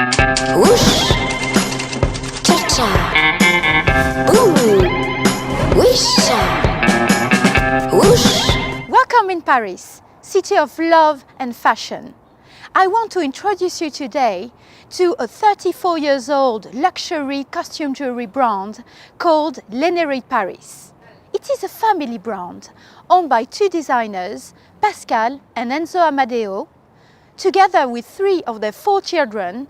Whoosh, cha-cha, boom, wish-cha, whoosh. Welcome in Paris, city of love and fashion. I want to introduce you today to a 34 years old luxury costume jewelry brand called Les Néréides Paris. It is a family brand owned by two designers, Pascal and Enzo Amadeo, together with three of their four children,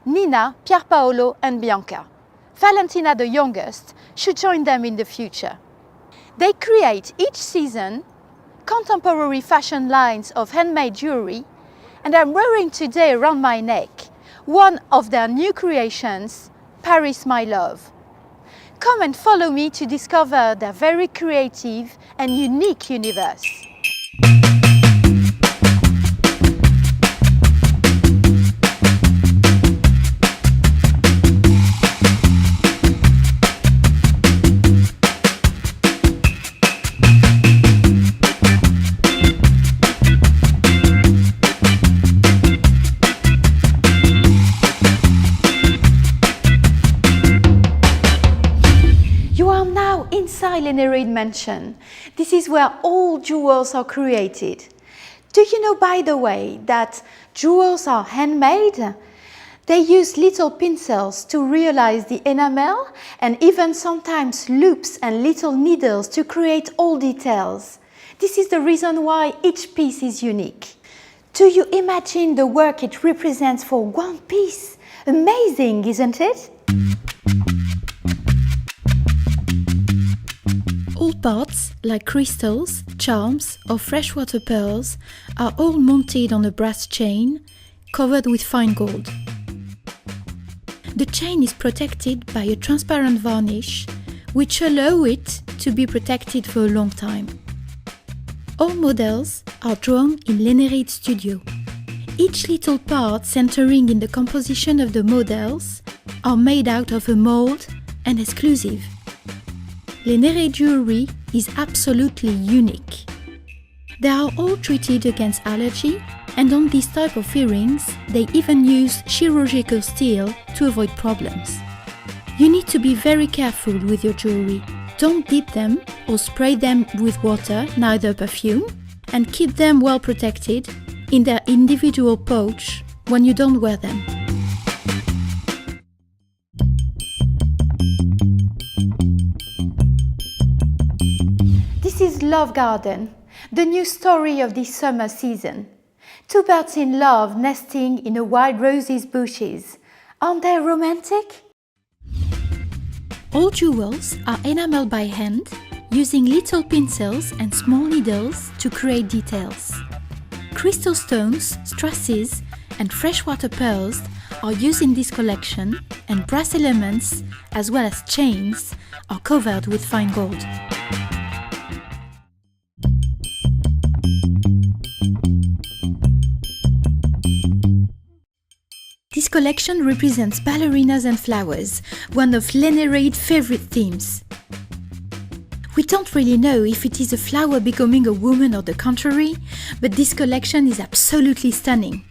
Nina, Pierpaolo and Bianca. Valentina, the youngest, should join them in the future. They create each season contemporary fashion lines of handmade jewelry, and I'm wearing today around my neck one of their new creations, Paris My Love. Come and follow me to discover their very creative and unique universe. Inside Les Néréides mansion. This is where all jewels are created. Do you know, by the way, that jewels are handmade? They use little pincers to realize the enamel and even sometimes loops and little needles to create all details. This is the reason why each piece is unique. Do you imagine the work it represents for one piece? Amazing, isn't it? All parts, like crystals, charms or freshwater pearls, are all mounted on a brass chain covered with fine gold. The chain is protected by a transparent varnish, which allows it to be protected for a long time. All models are drawn in Les Néréides studio. Each little part centering in the composition of the models are made out of a mold and exclusive. Les Néréides jewelry is absolutely unique. They are all treated against allergy, and on this type of earrings, they even use chirurgical steel to avoid problems. You need to be very careful with your jewelry. Don't dip them or spray them with water, neither perfume, and keep them well protected in their individual pouch when you don't wear them. This is Love Garden, the new story of this summer season. Two birds in love nesting in a wild roses bushes. Aren't they romantic? All jewels are enameled by hand, using little pincers and small needles to create details. Crystal stones, strass, and freshwater pearls are used in this collection, and brass elements, as well as chains, are covered with fine gold. This collection represents ballerinas and flowers, one of Les Néréides' favorite themes. We don't really know if it is a flower becoming a woman or the contrary, but this collection is absolutely stunning.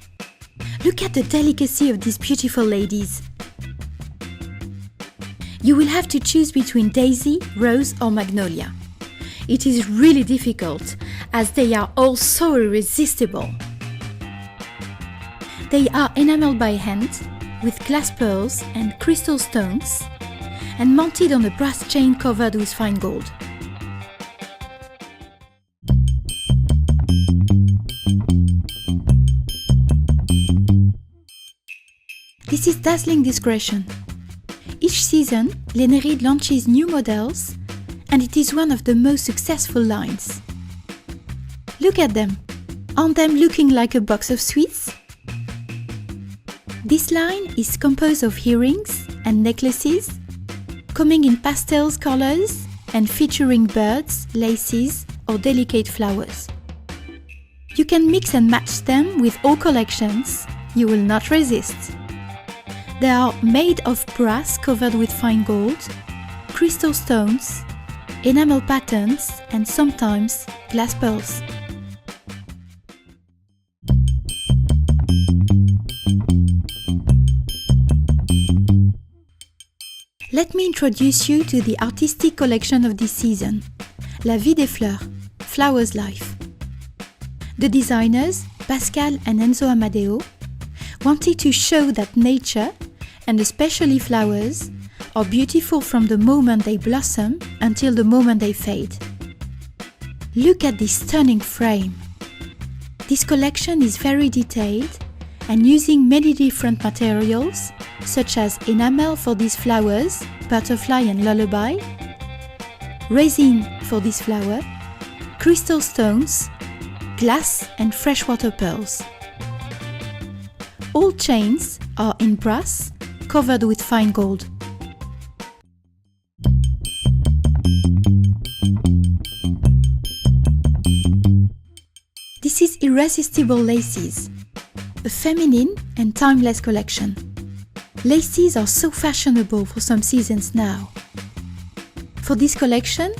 Look at the delicacy of these beautiful ladies. You will have to choose between daisy, rose or magnolia. It is really difficult, as they are all so irresistible. They are enameled by hand, with glass pearls and crystal stones, and mounted on a brass chain covered with fine gold. This is dazzling discretion. Each season, Les Néréides launches new models, and it is one of the most successful lines. Look at them. Aren't them looking like a box of sweets? This line is composed of earrings and necklaces, coming in pastel colors and featuring birds, laces, or delicate flowers. You can mix and match them with all collections. You will not resist. They are made of brass covered with fine gold, crystal stones, enamel patterns, and sometimes glass pearls. Let me introduce you to the artistic collection of this season, La Vie des Fleurs, Flowers Life. The designers, Pascal and Enzo Amadeo, wanted to show that nature, and especially flowers, are beautiful from the moment they blossom until the moment they fade. Look at this stunning frame. This collection is very detailed and using many different materials, such as enamel for these flowers, butterfly and lullaby, resin for this flower, crystal stones, glass and freshwater pearls. All chains are in brass, covered with fine gold. This is Irresistible Laces, a feminine and timeless collection. Laces are so fashionable for some seasons now. For this collection,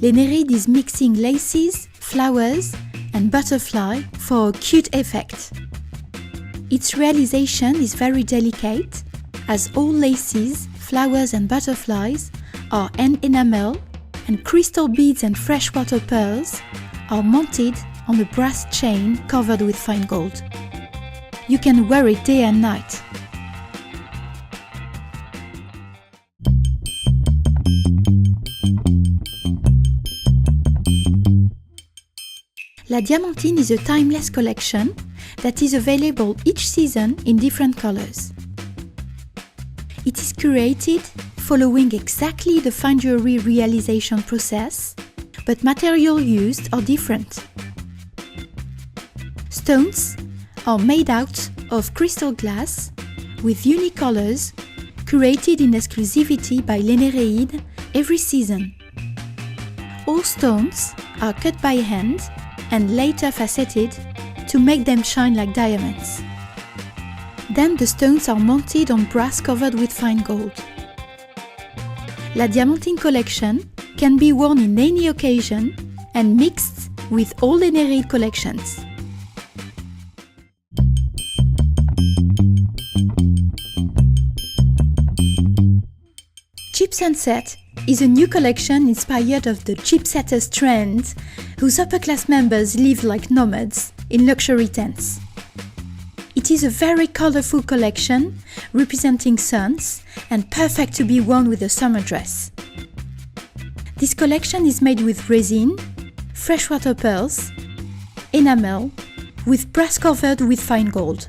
Les Néréides is mixing laces, flowers and butterfly for a cute effect. Its realization is very delicate, as all laces, flowers and butterflies are hand enamel and crystal beads and freshwater pearls are mounted on a brass chain covered with fine gold. You can wear it day and night. La Diamantine is a timeless collection that is available each season in different colors. It is curated following exactly the fine jewelry realization process, but materials used are different. Stones are made out of crystal glass with unique colors curated in exclusivity by Les Néréides every season. All stones are cut by hand and later faceted to make them shine like diamonds. Then the stones are mounted on brass covered with fine gold. La Diamantine collection can be worn in any occasion and mixed with all Les Néréides collections. Cheap Sunset is a new collection inspired of the cheap-setters trend, whose upper-class members live like nomads in luxury tents. It is a very colorful collection representing suns and perfect to be worn with a summer dress. This collection is made with resin, freshwater pearls, enamel, with brass covered with fine gold.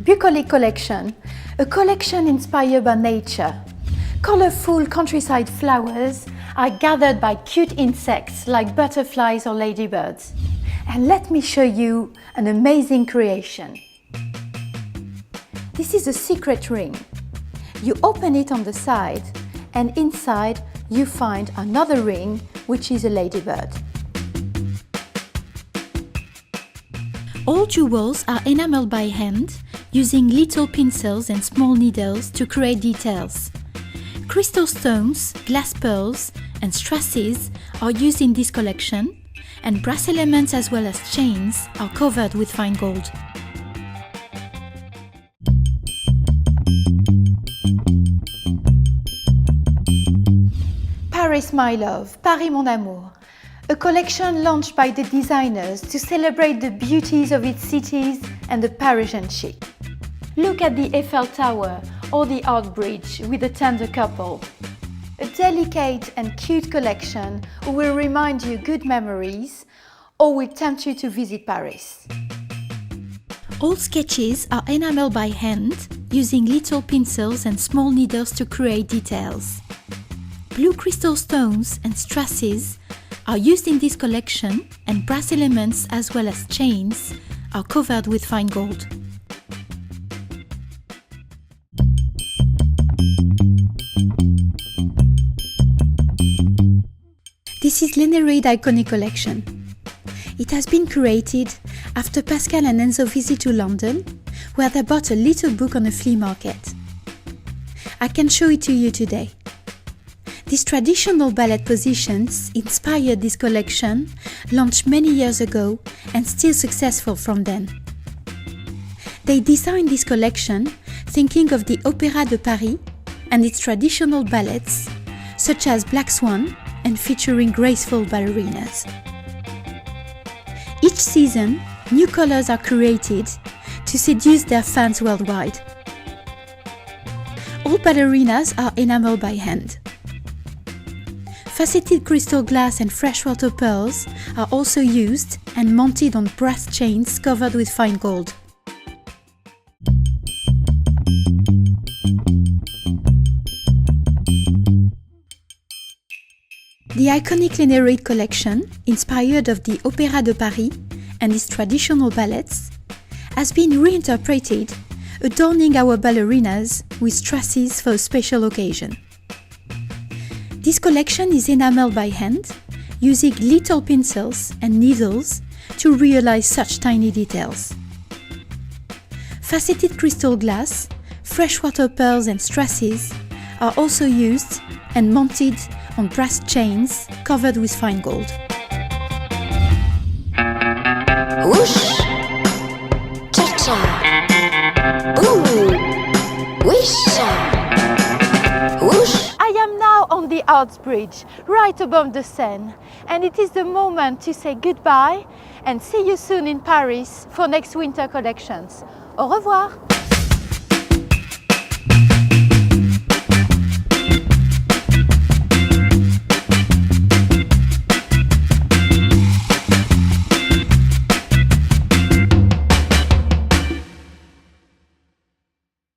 Bucolic collection, a collection inspired by nature. Colorful countryside flowers are gathered by cute insects like butterflies or ladybirds. And let me show you an amazing creation. This is a secret ring. You open it on the side, and inside you find another ring, which is a ladybird. All jewels are enameled by hand, using little pincers and small needles to create details. Crystal stones, glass pearls, and strass are used in this collection, and brass elements as well as chains are covered with fine gold. Paris My Love, Paris Mon Amour, a collection launched by the designers to celebrate the beauties of its cities and the Parisian chic. Look at the Eiffel Tower or the Art Bridge with a tender couple. A delicate and cute collection who will remind you good memories or will tempt you to visit Paris. All sketches are enameled by hand using little pincers and small needles to create details. Blue crystal stones and strasses are used in this collection, and brass elements as well as chains are covered with fine gold. This is Les Néréides Iconic Collection. It has been created after Pascal and Enzo visit to London, where they bought a little book on a flea market. I can show it to you today. These traditional ballet positions inspired this collection, launched many years ago and still successful from then. They designed this collection thinking of the Opéra de Paris and its traditional ballets, such as Black Swan and featuring graceful ballerinas. Each season, new colors are created to seduce their fans worldwide. All ballerinas are enameled by hand. Faceted crystal glass and freshwater pearls are also used and mounted on brass chains covered with fine gold. The iconic Les Néréides collection, inspired of the Opéra de Paris and its traditional ballets, has been reinterpreted, adorning our ballerinas with strassies for a special occasion. This collection is enameled by hand, using little pencils and needles to realize such tiny details. Faceted crystal glass, freshwater pearls and strassies are also used and mounted on brass chains covered with fine gold. Whoosh! Cha-cha! Boom! Wish-cha! Whoosh! I am now on the Arts Bridge, right above the Seine, and it is the moment to say goodbye and see you soon in Paris for next winter collections. Au revoir!